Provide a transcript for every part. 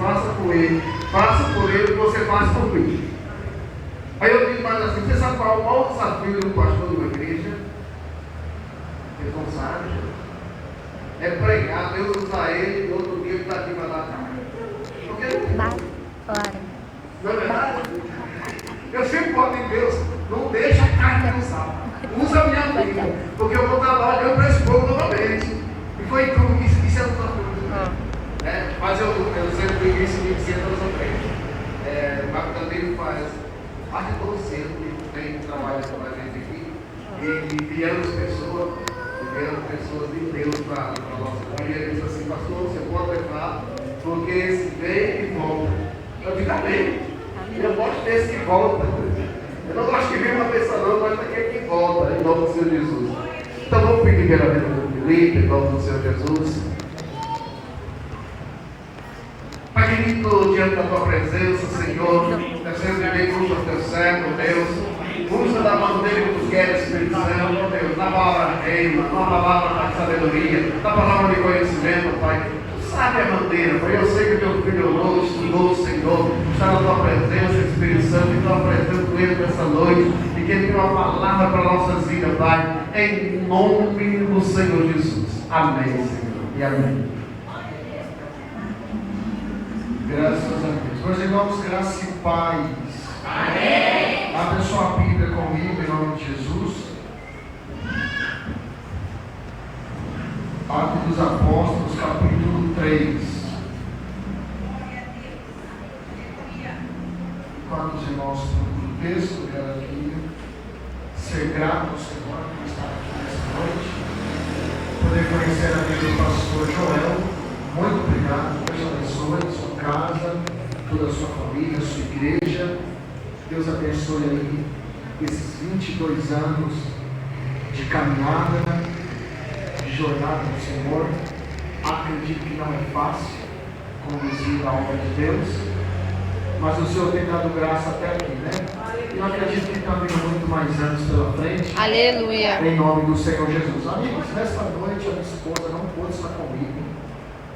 faça por ele, faça por ele o que você faz por mim. Aí eu digo mais assim, você sabe qual é o maior desafio de um pastor de uma igreja? Responsável. É pregar, Deus usar ele, no outro dia ele está aqui para dar carne. Porque não é verdade? Eu sempre boto em Deus, não deixa a carne usar. Usa a minha vida, porque eu vou dar lá olhando para esse povo novamente. E foi tudo que isso é um desafio. Mas eu sempre digo isso em 500 anos atrás. Marco também faz parte do centro que tem trabalho com a gente aqui. E vieram pessoas de Deus para a nossa vida. E ele disse assim, pastor, você pode levar, porque esse vem e volta. Eu digo, amém. Eu gosto desse que volta. Eu não gosto que venha uma pessoa, não, eu gosto daquele que volta, em nome do Senhor Jesus. Então vamos pedir pela vida do Felipe, em nome do Senhor Jesus. Pai querido, diante da tua presença, Senhor, nós sempre bem usa o teu servo, Deus. Usa da maneira que tu queres, Espírito Santo, Deus, na palavra reina, na palavra de sabedoria, na palavra de conhecimento, Pai. Tu sabe a maneira, Pai. Eu sei que o teu filho orou, estudou, Senhor, está na tua presença, Espírito Santo, e tua presença com ele nessa noite, e que ele tenha uma palavra para nossas vidas, Pai, em nome do Senhor Jesus. Amém, Senhor, e amém. Graças a Deus. Meus irmãos, graça e paz. Amém. Abra sua Bíblia comigo em nome de Jesus. Atos dos Apóstolos, capítulo 3. Enquanto os irmãos procuram o texto, eu quero aqui ser grato ao Senhor por estar aqui nessa noite. Poder conhecer a vida do pastor Joel. Muito obrigado, Deus abençoe a sua casa, toda a sua família, a sua igreja. Deus abençoe aí esses 22 anos de caminhada, de jornada do Senhor. Acredito que não é fácil conduzir a obra de Deus, mas o Senhor tem dado graça até aqui, né? E eu acredito que está vindo muito mais anos pela frente. Aleluia. Em nome do Senhor Jesus. Amigos, nesta noite a minha esposa não pôde estar comigo.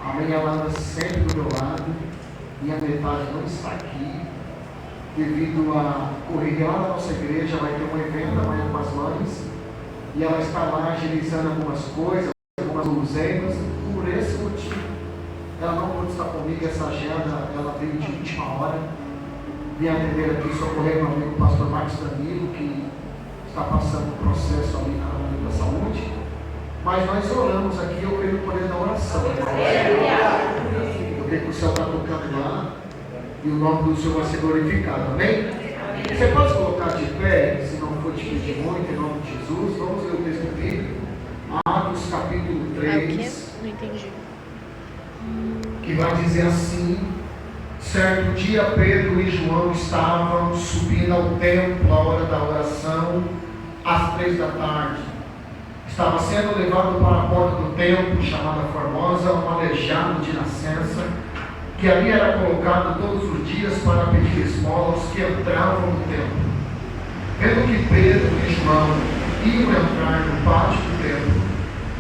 Amém, ela anda sempre do meu lado. Minha metade não está aqui, devido a correr lá na nossa igreja. Vai ter um evento amanhã com as mães, e ela está lá agilizando algumas coisas, algumas guloseimas. Por esse motivo, ela não pôde estar comigo. Essa agenda, ela veio de última hora. Vim atender aqui, socorrer meu amigo pastor Marcos Danilo, que está passando um processo ali na área da saúde. Mas nós oramos aqui, eu creio no poder da oração. Eu creio que o céu está tocando lá e o nome do Senhor vai ser glorificado. Amém? Você pode colocar de pé, se não for te pedir muito, em nome de Jesus. Vamos ler o texto bíblico. Atos capítulo 3. Não entendi. Que vai dizer assim: certo dia Pedro e João estavam subindo ao templo à hora da oração, às 3 da tarde. Estava sendo levado para a porta do templo, chamada Formosa, um aleijado de nascença, que ali era colocado todos os dias para pedir esmola aos que entravam no templo. Vendo que Pedro e João iam entrar no pátio do templo,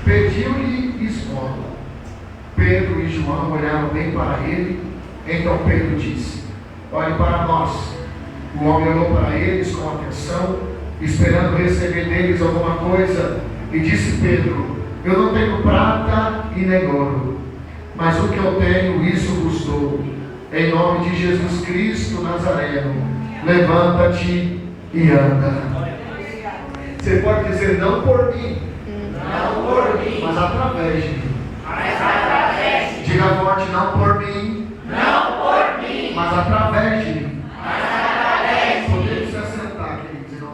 pediu-lhe esmola. Pedro e João olharam bem para ele. Então Pedro disse: olhe para nós. O homem olhou para eles com atenção, esperando receber deles alguma coisa. E disse Pedro: eu não tenho prata e nem ouro, mas o que eu tenho, isso vos dou. Em nome de Jesus Cristo Nazareno, levanta-te e anda. Você pode dizer: não por mim, mas através de mim. Diga forte: não por mim, mas através de mim. Podemos se assentar, queridos.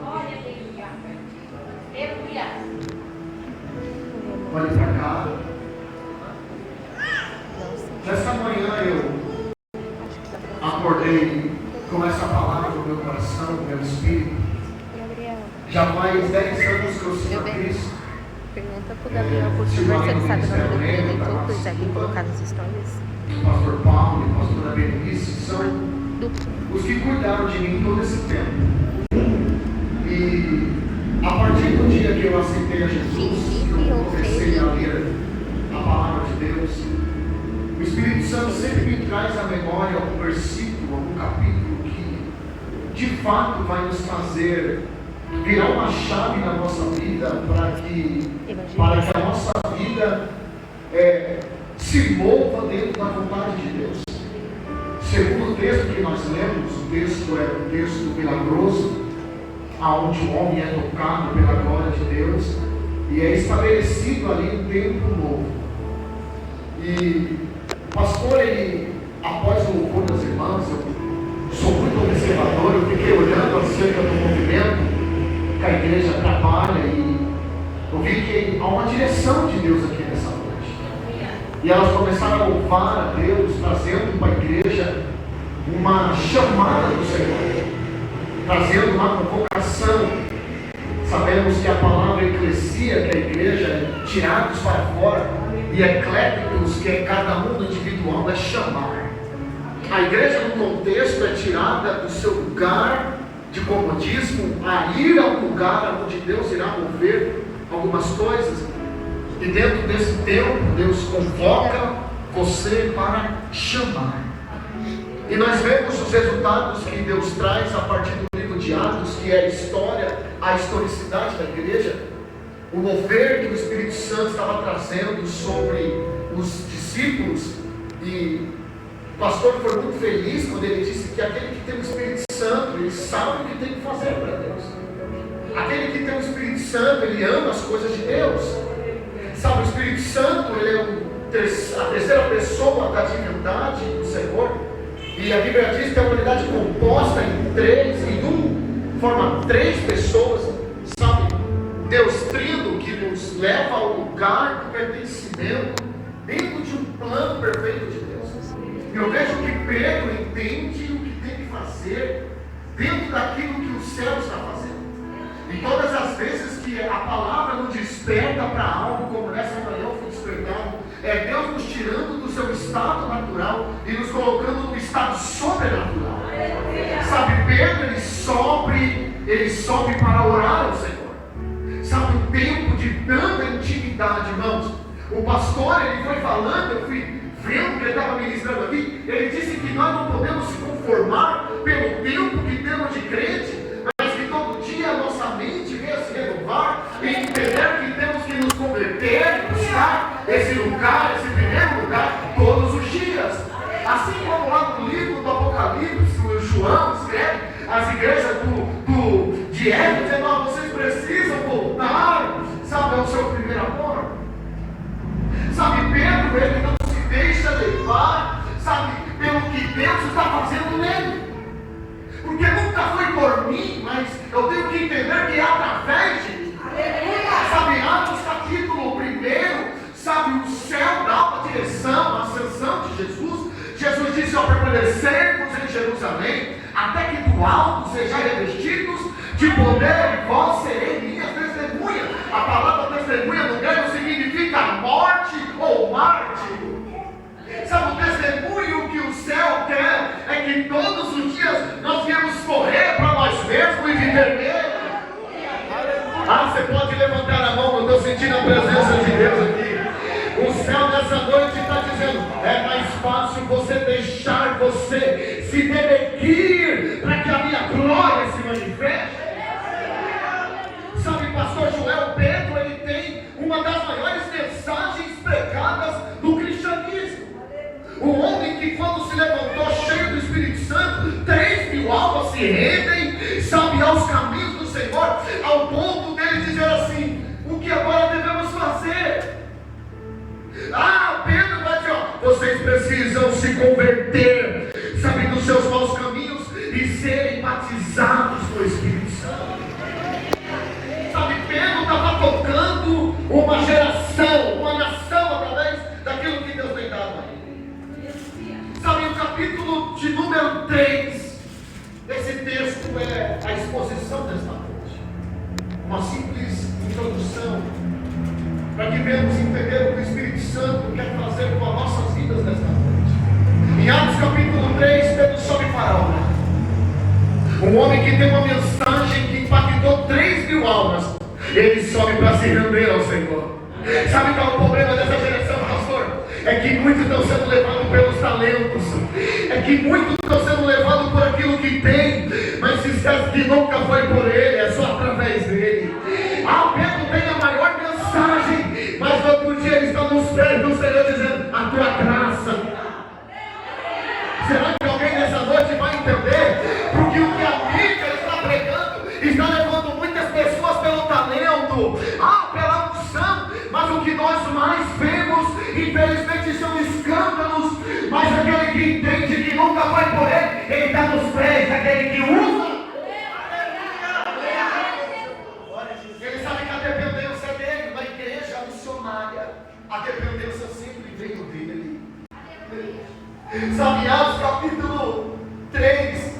Olhe para cá. Nessa manhã eu acordei com essa palavra no meu coração, no meu espírito. Já faz 10 anos que eu sigo a Cristo. Pergunta pro Gabriel, por favor, se ele sabe o nome do preletor, para o Zé colocar nas histórias. O pastor Paulo e a pastora Berenice são os que cuidaram de mim todo esse tempo. E a partir do dia que eu aceitei a Jesus, eu comecei a ler a palavra de Deus, o Espírito Santo sempre me traz à memória um versículo, um capítulo que de fato vai nos fazer virar uma chave na nossa vida para que a nossa vida se mova dentro da vontade de Deus. Segundo o texto que nós lemos, o texto é um texto milagroso, onde o homem é tocado pela glória de Deus e é estabelecido ali um tempo novo. E o pastor, ele, após o louvor das irmãs, eu sou muito observador, eu fiquei olhando acerca do movimento que a igreja trabalha e eu vi que há uma direção de Deus aqui nessa noite. E elas começaram a louvar a Deus, trazendo para a igreja uma chamada do Senhor, trazendo uma convocação. Sabemos que a palavra eclesia, que é a igreja, é tirados para fora, e ecléticos, que é cada um individual, é chamar. A igreja no contexto é tirada do seu lugar de comodismo a ir ao lugar onde Deus irá mover algumas coisas. E dentro desse tempo, Deus convoca você para chamar. E nós vemos os resultados que Deus traz a partir do livro de Atos, que é a história, a historicidade da igreja, o mover que o Espírito Santo estava trazendo sobre os discípulos. E o pastor foi muito feliz quando ele disse que aquele que tem o Espírito Santo, ele sabe o que tem que fazer para Deus. Aquele que tem o Espírito Santo, ele ama as coisas de Deus. Sabe, o Espírito Santo, ele é a terceira pessoa da divindade do Senhor. E a Bíblia diz que é uma unidade composta forma três pessoas, sabe? Deus Trino, que nos leva ao lugar do pertencimento dentro de um plano perfeito de Deus. Eu vejo que Pedro entende o que tem que fazer dentro daquilo que o céu está fazendo. E todas as vezes que a palavra nos desperta para algo, como nessa manhã foi despertado, é Deus nos tirando do seu estado natural e nos colocando no estado sobrenatural. Sabe, Pedro, ele sobe para orar ao Senhor. Sabe, um tempo de tanta intimidade, irmãos. O pastor, ele foi falando, eu fui vendo que ele estava ministrando aqui, ele disse que nós não podemos se conformar pelo tempo que temos de crente, mas que todo dia a nossa mente venha se renovar e entender que temos que nos converter, buscar esse lugar, esse primeiro lugar, todos os dias. Assim como lá no livro do Apocalipse, o João escreve, as igrejas de Éfeso, dizendo, vocês precisam voltar, sabe, ao seu primeiro amor. Sabe, Pedro, ele não se deixa levar, sabe, pelo que Deus está fazendo nele. Porque nunca foi por mim, mas eu tenho que entender que é através de mim. Sabe, Atos capítulo 1, sabe, o céu dá uma direção, a ascensão de Jesus. Jesus disse ao permanecermos em Jerusalém, até que do alto sejais revestidos de poder, e vós sereis minhas testemunhas. A palavra testemunha no grego significa morte ou mártir. Sabe, o testemunho que o céu quer é que todos os dias nós viemos correr para nós mesmos e viver nele. Você pode levantar a mão, eu estou sentindo a presença de Deus aqui. O céu nessa noite está dizendo, é mais fácil você deixar você se demitir para que a minha glória se manifeste. Sabe, pastor Joel, Pedro, ele tem uma das maiores mensagens pregadas do cristianismo. O homem que quando se levantou cheio do Espírito Santo, 3.000 almas se rendem, sabe, aos caminhos do Senhor, ao ponto dele dizer assim, o que agora devemos fazer? Pedro vai dizer, vocês precisam se converter, sabe, dos seus maus caminhos e serem batizados no Espírito Santo. Sabe, Pedro estava tocando uma geração, uma nação através daquilo que Deus tem dado a ele. Sabe, o capítulo de número 3 desse texto é a exposição desta noite. Uma simples introdução para que venhamos entender o que o Espírito Santo quer fazer com as nossas vidas nesta noite. Em Atos capítulo 3, Pedro sobe para a obra. Um homem que tem uma mensagem que impactou 3.000 almas, ele sobe para se render ao Senhor. Sabe qual é o problema dessa geração, pastor? É que muitos estão sendo levados pelos talentos. É que muitos estão sendo levados por aquilo que tem. Mas se esquece que nunca foi por ele, é só através dele. Pedro tem a maior mensagem, mas no outro dia ele está nos pés do Senhor dizendo: a tua graça. Será que alguém nessa noite vai entender? Porque o que a mídia está pregando está levando muitas pessoas pelo talento, pela unção, mas o que nós mais vemos, infelizmente, são escândalos. Mas aquele que entende que nunca vai por ele está nos pés, aquele que usa. Ele sabe que a dependência dele, na igreja missionária, a dependência sempre veio dele. Sabe, Atos capítulo 3,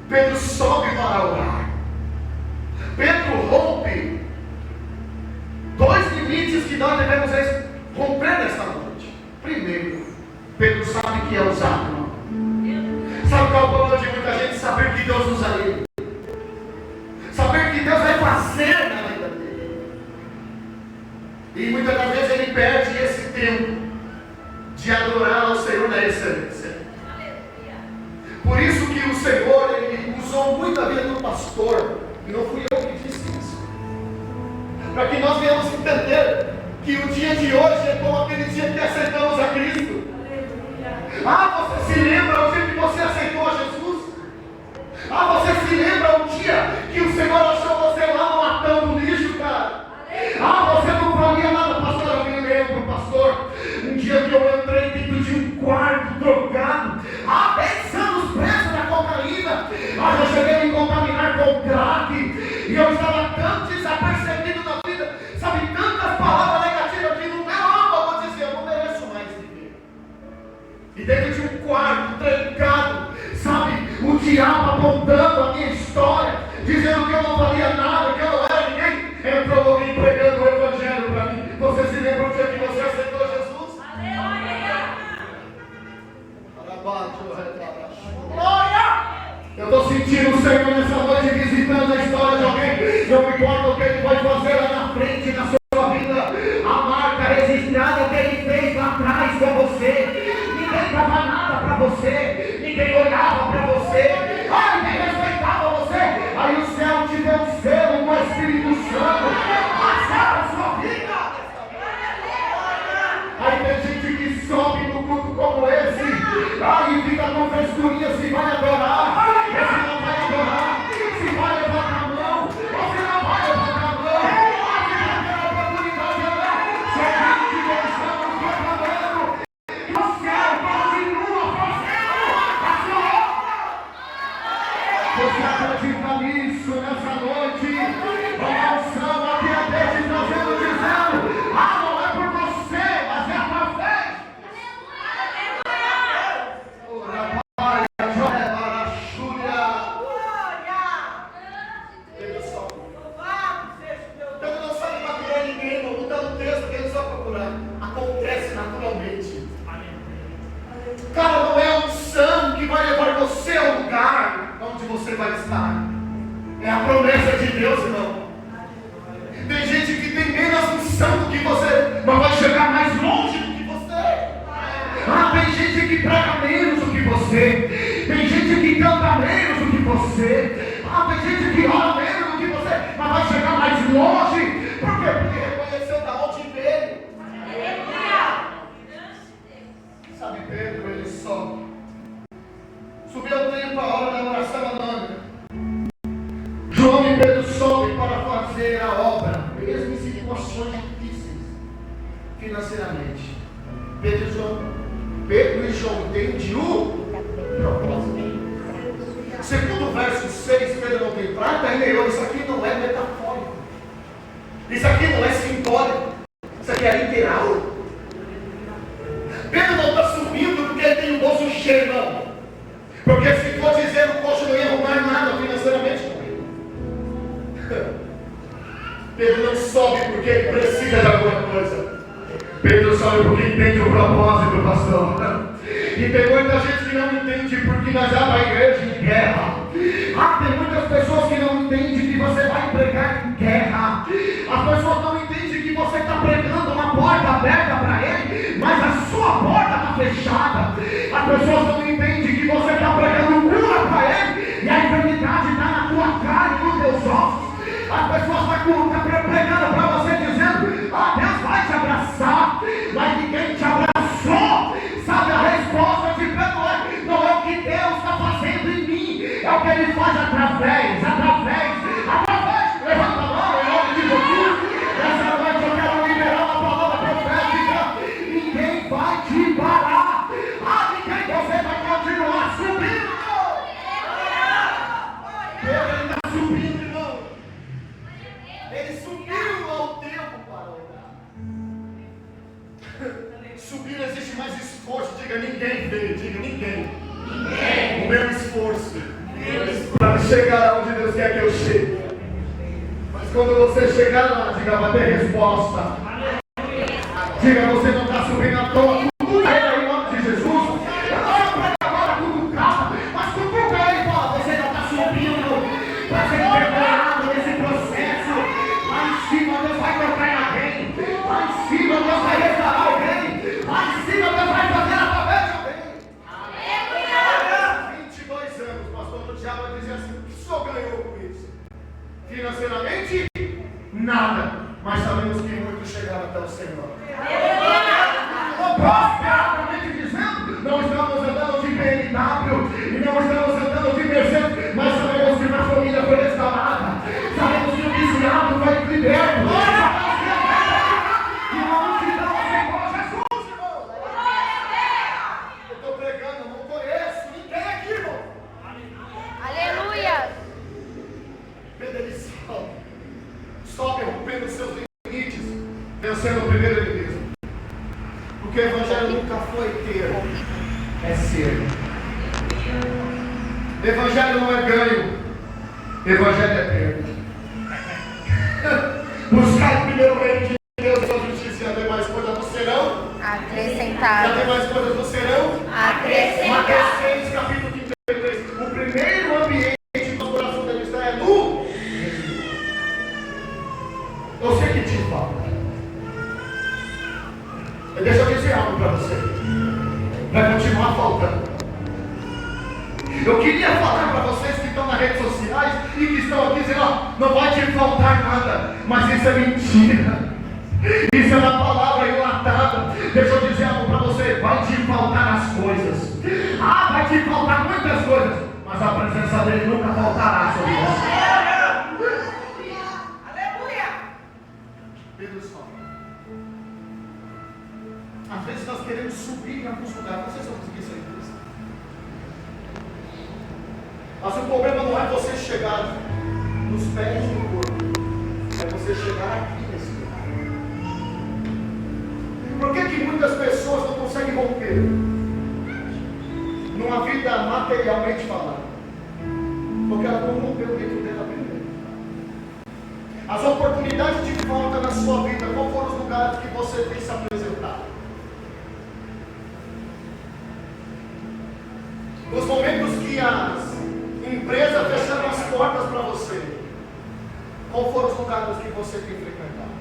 Pedro sobe para orar. Pedro rompe dois limites que nós devemos romper nesta noite. Primeiro, Pedro sabe que é usado. Sabe qual é o problema de muita gente? Saber que Deus usa ele. Saber que Deus vai fazer na vida dele. E muitas das vezes ele perde esse tempo de adorar ao Senhor na excelência. Por isso que o Senhor, ele usou muito a vida do pastor, e não fui eu que disse isso, para que nós venhamos entender que o dia de hoje é como aquele dia que aceitamos a Cristo. Você se lembra o dia que você aceitou a Jesus? Você se lembra o dia que o Senhor achou você lá matando lixo, cara? Você não valia nada, pastor. Eu me lembro, pastor, um dia que eu entrei dentro de um quarto drogado, 10 anos preso na cocaína. Eu cheguei a me contaminar com crack, e eu estava tão desapercebido na vida, sabe, tantas palavras negativas que no meu âmago eu dizia: eu não mereço mais viver. E dentro de um quarto trancado, sabe, o diabo apontando a minha história, dizendo que eu não valia nada, que eu não era ninguém. Entrou alguém pregando o evangelho para mim. Você se lembra o dia que você aceitou Jesus? Glória! Eu estou sentindo o Senhor nessa noite visitando a história de alguém. Não importa o que Ele vai fazer lá na frente na sua vida, a marca registrada que Ele fez lá atrás com você. Ninguém dava nada para você, ninguém olhava para você, ninguém respeitava você. Aí o céu te deu um selo com o Espírito Santo, passava a sua vida. Aí tem gente que sobe no culto como esse, aí fica com frescurinha se vai adorar, se não vai adorar, se vai levantar a mão, ou se não vai levantar a mão, se vai ter a oportunidade de andar. Só que nós estamos proclamando que o céu continua fazendo a sua obra. Você acredita nisso nessa noite? A unção aqui a Deus trazendo, dizendo: não é por você, mas é através. Deus não sabe procurar ninguém, não está no texto que ele só procurar. Acontece naturalmente. Cara, não é a unção que vai levar você ao lugar onde você vai estar. É a promessa de Deus, irmão. Tem gente que tem menos unção do que você, mas vai chegar mais longe do que você. Tem gente que prega menos do que você. Tem gente que canta menos do que você. Tem gente que ora menos do que você, mas vai chegar mais longe. Por quê? Porque reconheceu da onde veio. Sabe, Pedro, ele sobe. Subiu o tempo, a hora da oração anônima. João e Pedro sobem para fazer a obra, mesmo em situações difíceis financeiramente. Pedro e João entendem o propósito. Segundo o verso 6, Pedro não tem prata e ouro. Isso aqui não é metafórico. Isso aqui não é simbólico. Isso aqui é literal. Pedro não está subindo porque ele tem o bolso cheio, não. Porque se for dizer o coxo não ia arrumar nada financeiramente com ele. Pedro não sobe porque ele precisa de alguma coisa. Pedro sobe porque entende o propósito, pastor. E tem muita gente que não entende porque nós vamos à igreja em guerra. Tem muitas pessoas que não entendem que você vai pregar em guerra. As pessoas não entendem que você está pregando uma porta aberta para ele, mas a sua Quando você chegar lá, diga, vai ter resposta. Diga, você não está subindo à toa. Cutuca ele em nome de Jesus. Eu não sou pregadora cutucada, mas cutuca ele e fala, você não está subindo para ser preparado nesse processo. Lá em cima Deus vai tocar em alguém. Lá em cima Deus vai restaurar alguém. Lá em cima Deus vai fazer através de alguém. 22 anos, o pastor do Tiago vai dizer assim, o que o senhor ganhou com isso? Financeiramente, nada. Mas sabemos que muitos chegaram até o Senhor. Prosperamente dizendo, não estamos andando de BMW e não estamos andando de Mercedes, mas sabemos que uma família foi restaurada. Sabemos que o viciado foi liberto. Sabemos que a e uma multidão aceitou Jesus, irmão. Eu estou pregando, não conheço ninguém aqui, irmão. Aleluia. Pedelição. Sobe rompendo os seus limites, vencendo o primeiro inimigo. Porque o evangelho nunca foi ter, é ser. Evangelho não é ganho, evangelho é ter. Buscar primeiro o reino de Deus e sua justiça, e as demais coisas do serão acrescentadas. E as demais coisas do serão acrescentadas. Mateus 6, capítulo 33. O primeiro ambiente do coração da cristã é do reino. Eu sei que te falta. Deixa eu dizer algo para você. Vai continuar faltando. Eu queria falar para vocês que estão nas redes sociais e que estão aqui dizendo, ó, não vai te faltar nada. Mas isso é mentira. Isso é uma palavra enlatada. Deixa eu dizer algo para você. Vai te faltar as coisas. Ah, vai te faltar muitas coisas. Mas a presença dele nunca faltará sobre você. Às vezes nós queremos subir em alguns lugares. Não sei se eu consegui sair disso. Mas o problema não é você chegar nos pés do corpo. É você chegar aqui nesse lugar. Por que muitas pessoas não conseguem romper numa vida materialmente falando? Porque ela não rompeu dentro dela primeiro. As oportunidades de volta na sua vida, qual foram os lugares que você tem se apresentado? Nos momentos que as empresas fecharam as portas para você, qual foram os lugares que você tem frequentado?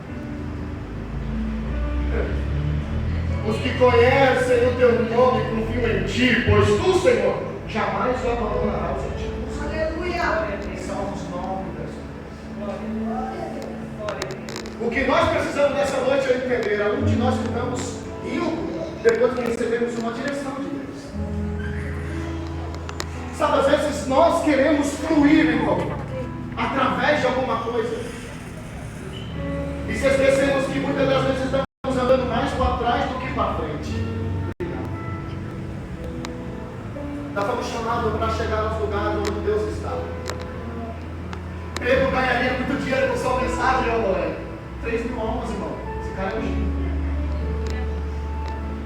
Os que conhecem o teu nome confiam em ti, pois tu, Senhor, jamais abandonarás os antigos. Aleluia! Salmos 9, verso 10. O que nós precisamos nessa noite é entender aonde nós estamos indo depois que recebemos uma direção de Deus. Sabe, às vezes nós queremos fluir, irmão, através de alguma coisa. E se esquecemos que muitas das vezes estamos andando mais para trás do que para frente. Nós fomos chamados para chegar aos lugares onde Deus está. Pedro ganharia muito dinheiro com sua mensagem, irmão. 3.000 almas, irmão. Esse cara é um gênio.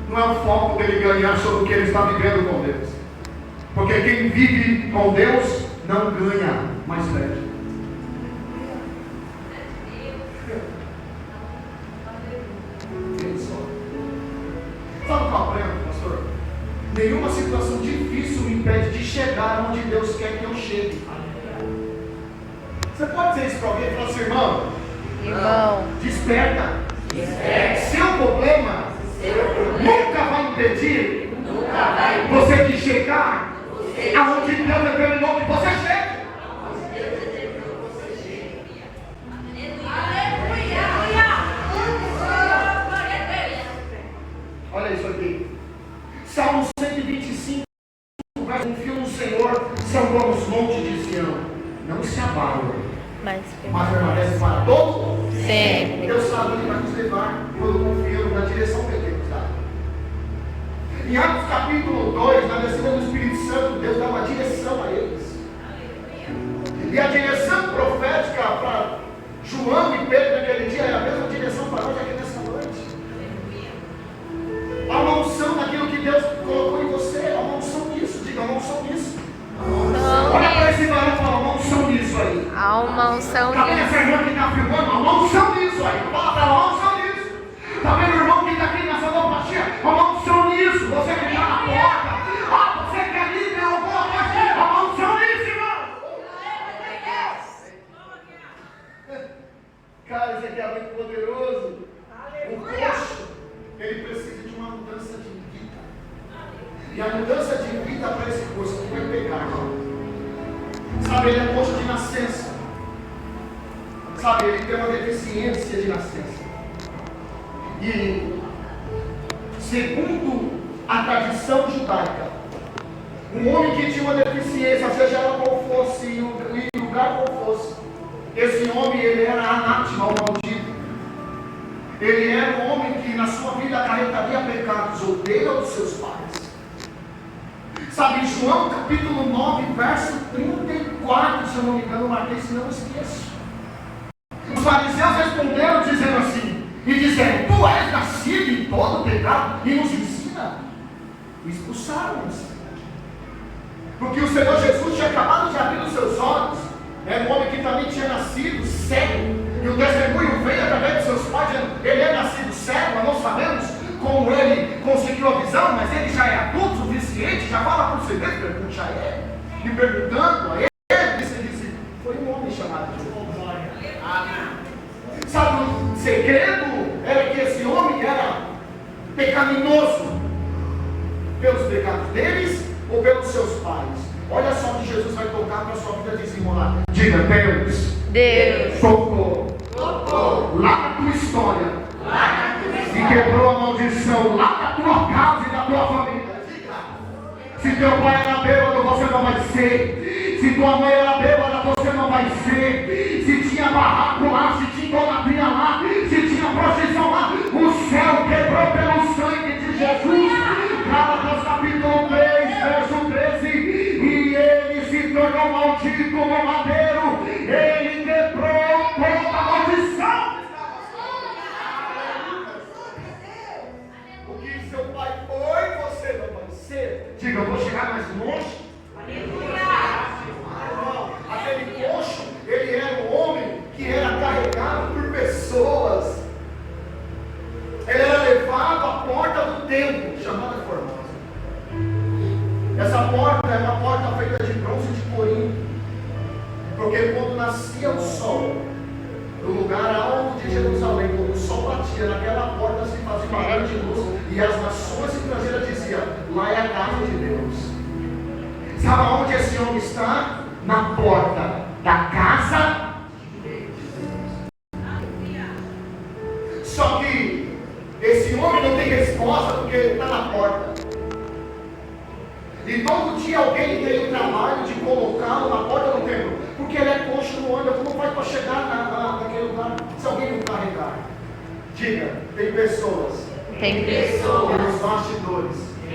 Não é o foco dele ganhar sobre o que ele está vivendo com Deus. Porque quem vive com Deus não ganha, mas perde. Sabe o que eu aprendo, pastor? Nenhuma situação difícil me impede de chegar onde Deus quer que eu chegue. Você pode dizer isso para alguém e falar assim, irmão, desperta. Seu problema nunca vai impedir você de chegar aonde Deus determinou que você chegue. Olha isso aqui. Salmo 125, confio no Senhor, são como os montes de Sião. Não se abalam, mas permanece para todo sempre. Deus sabe onde vai nos levar quando confiamos na direção que Ele nos dá. Em Atos capítulo 2, na descida do Espírito Santo, Deus dá uma direção a eles. E a direção profética para João e Pedro naquele dia é a mesma direção para nós aqui nessa noite. Há uma unção naquilo que Deus colocou em você. Há uma unção nisso. Diga, há uma unção nisso. Olha para esse varão e fala, há uma unção nisso aí. Há Há uma unção Está vendo essa irmã que está filmando? Há uma unção nisso aí. Fala para ela, há uma unção nisso. Está vendo o irmão que está aqui nessa sonoplastia? Há uma unção nisso. Você que está na porta. Você que é líder, alguma coisa. Há uma unção nisso, irmão. Cara, isso aqui é muito poderoso. O coxo, ele precisa de uma mudança de vida. E a mudança de vida para esse coxo não vai pegar, irmão. Sabe, ele é coxo de nascença. Sabe, ele tem uma deficiência de nascença. E, segundo a tradição judaica, um homem que tinha uma deficiência, seja ela qual fosse, e o lugar qual fosse, esse homem, ele era anátema, ou maldito. Ele era um homem que na sua vida acarretaria pecados, ou dele ou dos seus pais. Sabe, em João capítulo 9, verso 34, se eu não me engano, eu marquei, se não esqueço. Os fariseus responderam dizendo assim, e disseram, tu és nascido em todo pecado e nos ensina. E expulsaram-nos. Porque o Senhor Jesus tinha acabado de abrir os seus olhos. Era um homem que também tinha nascido cego. E o testemunho veio através dos seus pais, dizendo, ele é nascido cego, nós não sabemos como ele conseguiu a visão, mas ele já é adulto o suficiente, já fala por si mesmo, pergunte a ele. E perguntando a ele, ele disse, foi um homem chamado de Jesus. Sabe, o segredo era que esse homem era pecaminoso pelos pecados deles ou pelos seus pais. Olha só onde Jesus vai tocar para a sua vida desenrolar. Diga, Deus tocou lá na tua história e quebrou a maldição lá na tua casa e na tua família. Se teu pai era bêbado, você não vai ser. Se tua mãe era bêbada, você não vai ser. Se tinha barraco lá, se tinha idolatria lá, se tinha procissão lá, o céu quebrou pelo sangue de Jesus. Gálatas capítulo 3, verso 13. E ele se tornou maldito no madeiro. Ele quebrou toda a maldição. O que seu pai foi, você não vai ser. Diga, eu vou chegar mais longe. Aquele coxo, ele era um homem que era carregado por pessoas. Ele era levado à porta do templo, chamada Formosa. Essa porta é uma porta feita de bronze de Corinto. Porque quando nascia o sol, no lugar alto de Jerusalém, quando o sol batia, naquela porta se fazia uma grande luz. E as nações estrangeiras diziam, lá é a casa de Deus. Sabe onde esse homem está? Na porta da casa de Deus. Só que esse homem não tem resposta porque ele está na porta. E todo dia alguém tem o trabalho de colocá-lo na porta do templo. Porque ele é coxo, não anda, como vai para chegar naquele lugar se alguém não carregar? Diga, tem pessoas que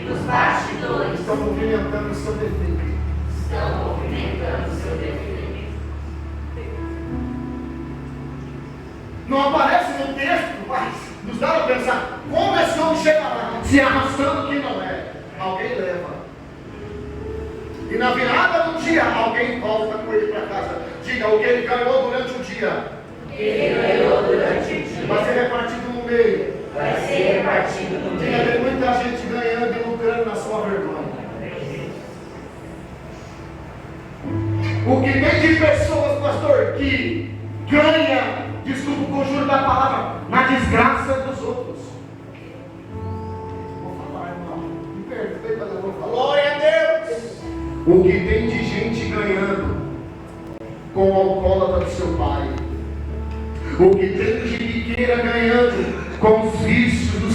nos bastidores estão movimentando o seu defeito. Não aparece no texto, mas nos dá a pensar como esse homem chega lá, se arrastando que não é. Alguém leva. E na virada do dia, alguém volta com ele para casa. Diga, o que ele ganhou durante o dia. Vai ser repartido no meio. Diga, tem muita gente ganhando e lucrando na sua vergonha. O que tem de pessoas, pastor, que ganha, desculpa o conjuro da palavra, na desgraça dos outros. Vou falar, irmão. Me perdoe, mas eu vou falar. Glória a Deus. O que tem de gente ganhando com o alcoólatra do seu pai. O que tem de biqueira ganhando com os vícios do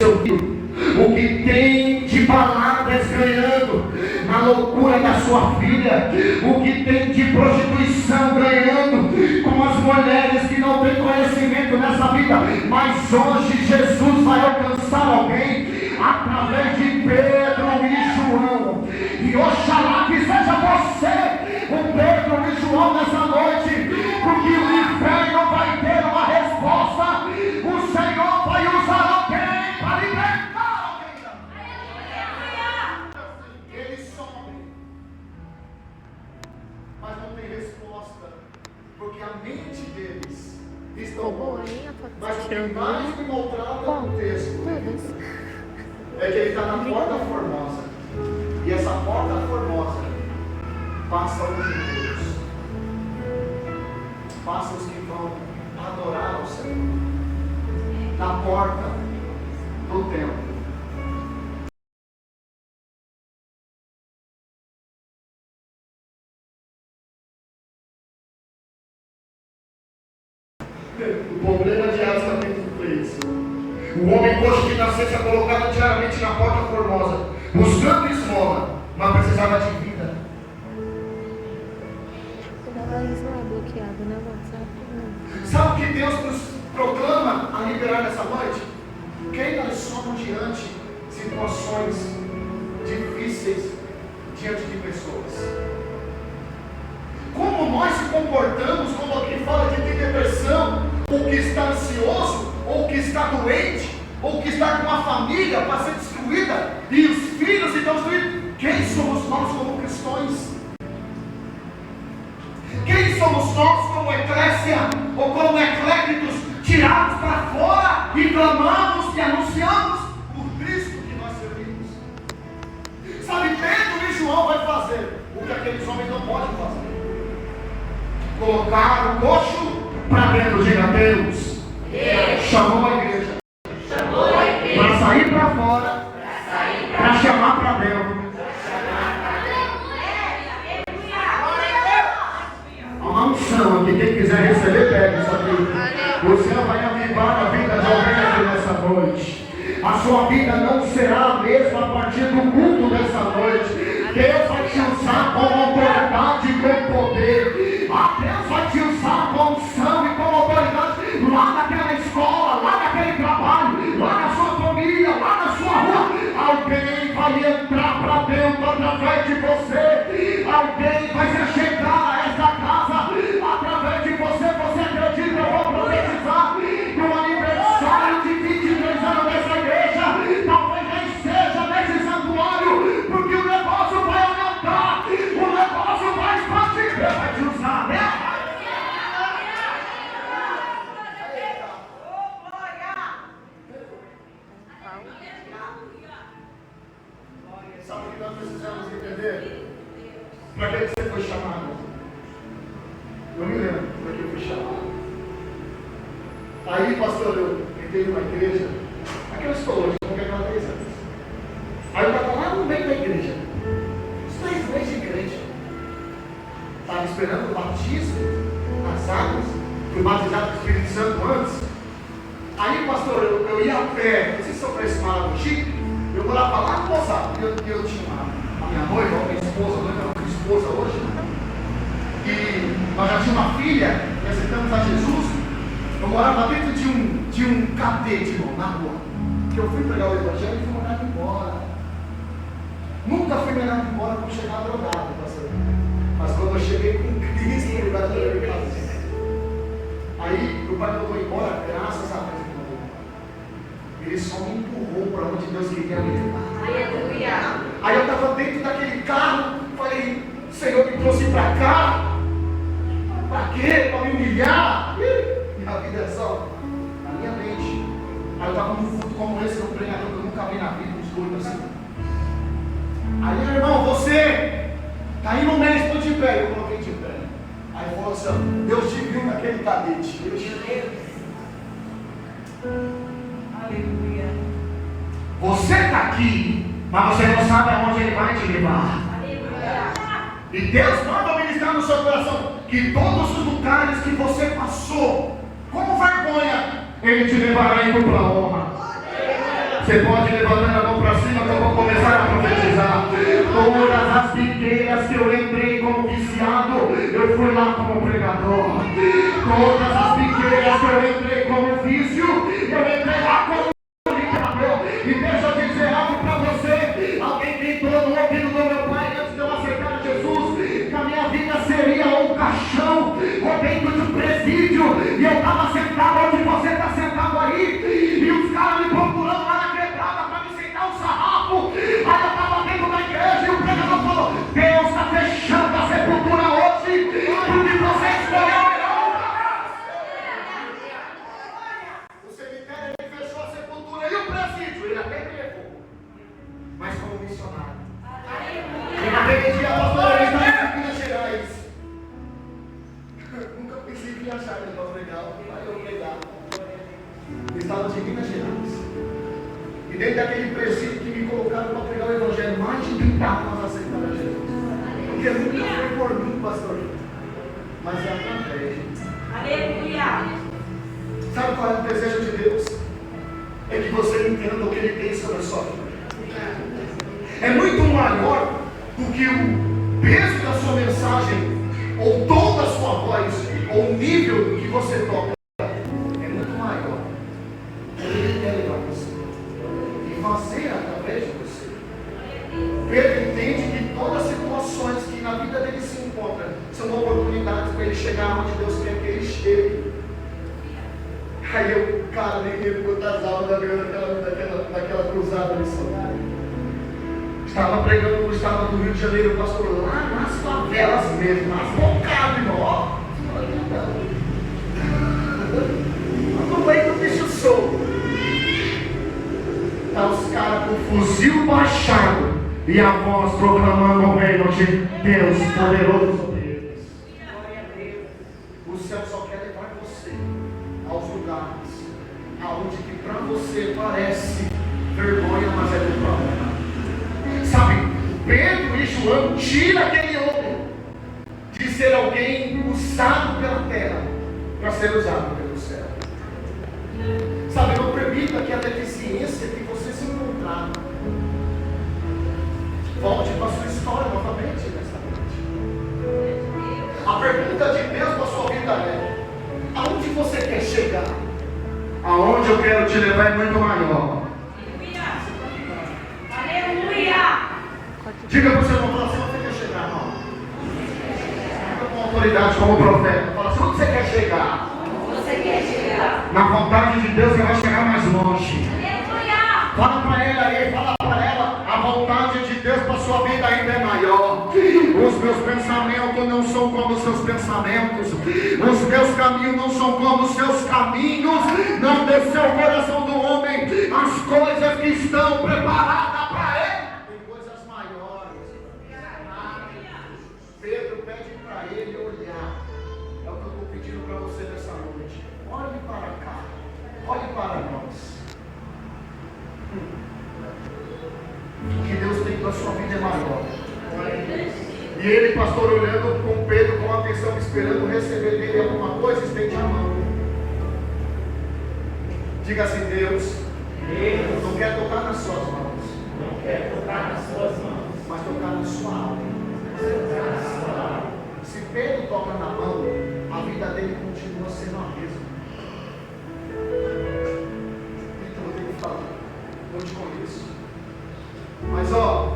seu filho. O que tem de baladas ganhando na loucura da sua filha. O que tem de prostituição ganhando com as mulheres que não têm conhecimento nessa vida. Mas hoje Jesus vai alcançar alguém através de Pedro e João. E oxalá que seja você, o Pedro e João, nessa noite, porque o inferno vai ter uma resposta. O Senhor vai usar alguém para libertar alguém. Ele some, mas não tem resposta. Mas o que mais me maltrata no texto Todas. é que ele está na porta formosa. E essa porta formosa passa os judeus, passa os que vão adorar ao Senhor. Na porta do templo. O problema de Atos capítulo 3. O homem coxo que nascesse é colocado diariamente na porta formosa, buscando esmola, mas precisava de vida. Isso não é bloqueado, né, WhatsApp? Sabe o que Deus nos proclama a liberar nessa noite? Quem nós somos diante de situações difíceis, diante de pessoas? Como nós se comportamos quando alguém fala que tem depressão, ou que está ansioso, ou que está doente, ou que está com uma família para ser destruída, e os filhos estão destruídos? Quem somos nós como cristãos? Quem somos nós como eclésia, ou como ecléticos, tirados para fora e clamamos e anunciamos o Cristo que nós servimos? Sabe, Pedro e João vai fazer o que aqueles homens não podem fazer. Colocar o coxo para dentro, diga Deus. Chamou a igreja. Para sair para fora, para chamar para dentro. Há uma unção aqui, quem quiser receber, pega isso aqui. O Senhor vai avivar a vida de alguém aqui nessa noite. A sua vida não será a mesma a partir do culto dessa noite. Deus vai te usar com autoridade e com poder. Deus vai te usar com unção e com autoridade lá naquela escola, lá naquele trabalho, lá na sua família, lá na sua rua. Alguém vai entrar para dentro através de você. Alguém vai se chegar a essa casa através de você. Você acredita? Eu vou profetizar no aniversário de 23 anos dessa igreja. Talvez nem seja nesse santuário, porque o negócio vai aumentar, o negócio vai expandir. Deus vai te usar, né? Sabe o que nós precisamos entender? Para que você foi chamado? Eu me lembro para que eu fui chamado. Aí, pastor, eu entrei numa igreja, aqui eu estou hoje, com aquela 3 anos. Aí eu estava lá no meio da igreja, uns 3 meses de igreja. Estava esperando o batismo nas águas, fui batizado com o Espírito Santo antes. Aí, pastor, eu ia a pé, não sei se eu conheço uma Chico. Eu morava lá no Poçado, eu tinha a minha noiva, a minha esposa, a minha esposa hoje, e nós já tínhamos uma filha, e aceitamos a Jesus. Eu morava dentro de um cadete, irmão, na rua, que eu fui pregar o evangelho e fui mandado embora. Nunca fui mandado embora por chegar drogado, pastor. Mas quando eu cheguei com Cristo, no lugar de eu casei. Aí o pai mandou embora, graças a Deus. Ele só me empurrou para onde Deus queria me levar. Aleluia. Aí eu estava dentro daquele carro, falei, Senhor me trouxe para cá. Para quê? Para me humilhar? Minha vida é só na minha mente. Aí eu estava num culto como esse, num pregador que eu nunca vi na vida, uns doidos assim. Aí, meu irmão, você está aí no meio, estou de pé. Eu coloquei de pé. Aí falou assim, Deus te viu naquele cadete. Deus te viu. Aleluia. Você está aqui, mas você não sabe aonde Ele vai te levar. Aleluia. E Deus manda ministrar no seu coração que todos os lugares que você passou, com vergonha, Ele te levará em dupla honra. Você pode levantar a mão para cima que eu vou começar a profetizar. Todas as biqueiras que eu entrei como viciado, eu fui lá como pregador. Todas as biqueiras que eu entrei como vício, eu entrei lá como pregador. E deixa eu dizer algo para você. Alguém gritou no ouvido do meu pai antes de eu aceitar Jesus, que a minha vida seria um caixão ou dentro de um presídio. E eu estava sentado onde você está sentado aí. E os caras me procurando lá na quebrada para me sentar um sarrafo. Aí eu estava dentro da igreja e o pregador falou, Deus está fechando a sepultura hoje, porque você escolheu melhor. Porque nunca foi por mim, pastor. Mas é através. Aleluia. Sabe qual é o desejo de Deus? É que você entenda o que Ele tem sobre a sua vida. É muito maior do que o peso da sua mensagem, ou o tom da sua voz, ou o nível que você toca. É muito maior. Ele quer levar você e fazer através de você. Pedro entende que todas as situações que na vida dele se encontram são oportunidades para ele chegar onde Deus quer que ele chegue. Aí eu, cara, nem lembro quantas aulas naquela cruzada missionária. Estava pregando no estado do Rio de Janeiro, pastor, lá nas favelas mesmo, nas bocadas, irmão, ó. Eu tô bem com o bicho solto. Tá os caras com o fuzil baixado e a voz proclamando o reino de Deus poderoso sobre eles. O céu só quer levar você aos lugares aonde que para você parece vergonha, mas é do próprio. Sabe, Pedro e João tiram aquele homem de ser alguém usado pela terra para ser usado pelo céu. Sabe, não permita que a deficiência que você se encontrar volte para a sua história novamente nesta noite. A pergunta de Deus para a sua vida é: aonde você quer chegar? Aonde eu quero te levar é muito maior. Aleluia. Diga para o seu irmão, fala assim: onde você quer chegar, irmão? Diga com autoridade como profeta. Fala assim: onde você quer chegar? Você quer chegar? Na vontade de Deus você vai chegar mais longe. Aleluia. Fala para ela aí, fala para ela: a vontade de Deus para a sua vida ainda é maior. Os meus pensamentos não são como os seus pensamentos. Os meus caminhos não são como os seus caminhos. Não desceu o coração do homem as coisas que estão preparadas para ele. Tem coisas maiores. Pedro pede para ele olhar. É o que eu estou pedindo para você nessa noite. Olhe para cá. Olhe para nós. O que Deus tem para a sua vida é maior. E ele, pastor, olhando com Pedro com atenção, esperando receber dele alguma coisa, estende a mão. Diga assim: Deus, não quer tocar nas suas mãos, mas tocar na sua alma. Se Pedro toca na mão, a vida dele continua sendo a mesma. Então eu tenho que falar, não te conheço. Mas ó,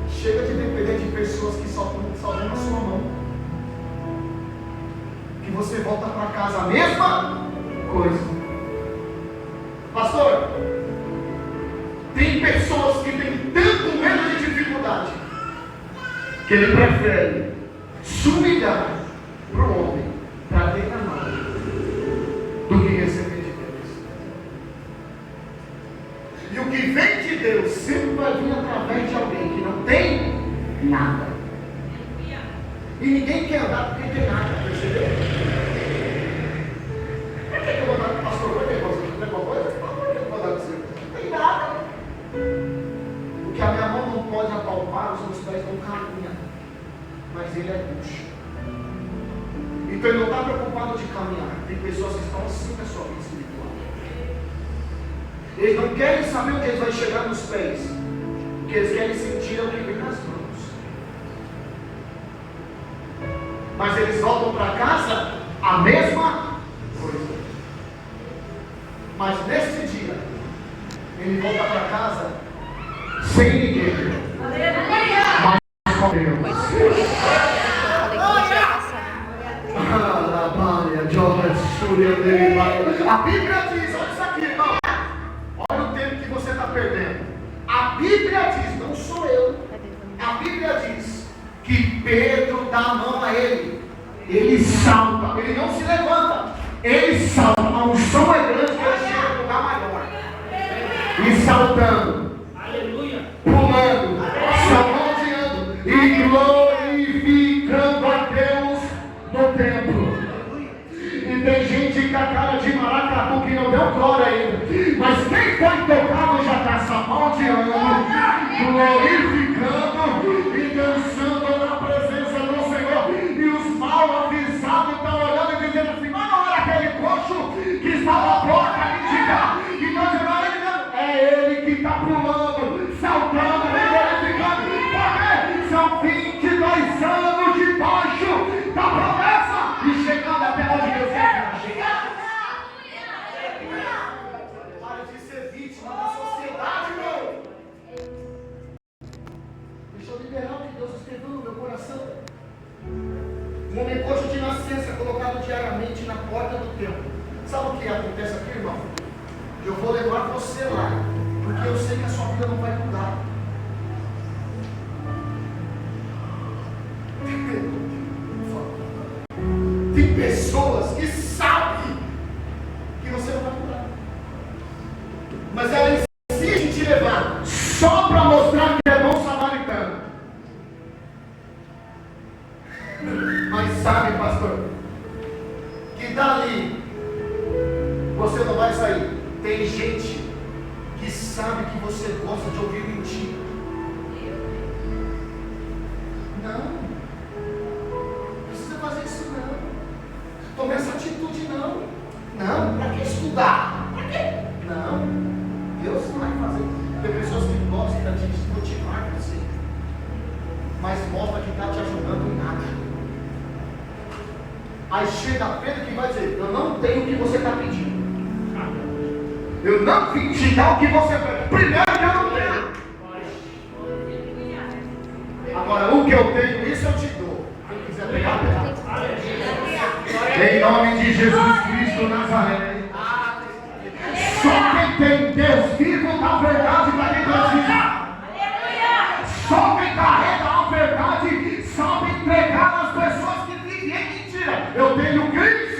chega de depender de pessoas que só dão na sua mão. Que você volta para casa a mesma coisa. Pastor, tem pessoas que têm tanto medo de dificuldade que ele prefere se humilhar para o homem, para ter na mão, do que receber de Deus. E o que vem de Deus sempre vai vir através de alguém que não tem nada. E ninguém quer andar porque tem nada, percebeu? Por que eu vou dar para o pastor? Por que eu vou dar alguma coisa? Por que eu vou dar para você? Não tem nada. O que a minha mão não pode apalpar, os meus pés não caminham. Mas ele é bucho. Então ele não está preocupado de caminhar. Tem pessoas que estão assim na sua vida espiritual. Eles não querem saber onde eles vão chegar nos pés. O que eles querem sentir é o que vem nas mãos. Mas eles voltam para casa a mesma coisa. Mas nesse dia, ele volta para casa sem ninguém. Aleluia. Mas com Deus. Eu falei que a gente ia passar. A Bíblia diz, olha isso aqui, irmão. Olha o tempo que você está perdendo. A Bíblia diz, não sou eu. A Bíblia diz que Pedro dá a mão a ele. Ele salta, ele não se levanta. Ele salta. A unção é grande que ele chega no lugar maior. E saltando, pulando, salmodiando e glorificando a Deus no templo. E tem gente com a cara de maracatu que não deu glória ainda. Mas quem foi tocado já está salmodiando, glorificando e dançando na presença trabalho diariamente na porta do templo. Sabe o que acontece aqui, irmão? Eu vou levar você lá, porque eu sei que a sua vida não vai mudar. Tem pessoas que sabem que você não vai mudar, mas ela insiste em te levar só para mostrar que é bom samaritano. Mas sabe, pastor, que dali você não vai sair. Tem gente que sabe que você gosta de ouvir mentira. Não precisa fazer isso, não. Tome essa atitude, não. Não, para que estudar? Para quê? Não, Deus vai fazer. Tem pessoas que gostam de motivar você, mas mostra que está te ajudando em nada. Aí chega Pedro que vai dizer: eu não tenho o que você está pedindo. Eu não vim te dar o que você pede. Primeiro que eu não tenho. Agora, o que eu tenho, isso eu te dou. Quem quiser pegar, pegar. Em nome de Jesus Cristo Nazaré. Só quem tem Deus vivo da verdade para quem precisa. Só quem carrega a verdade sabe entregar as pessoas que vivem em mentira. Eu tenho Cristo.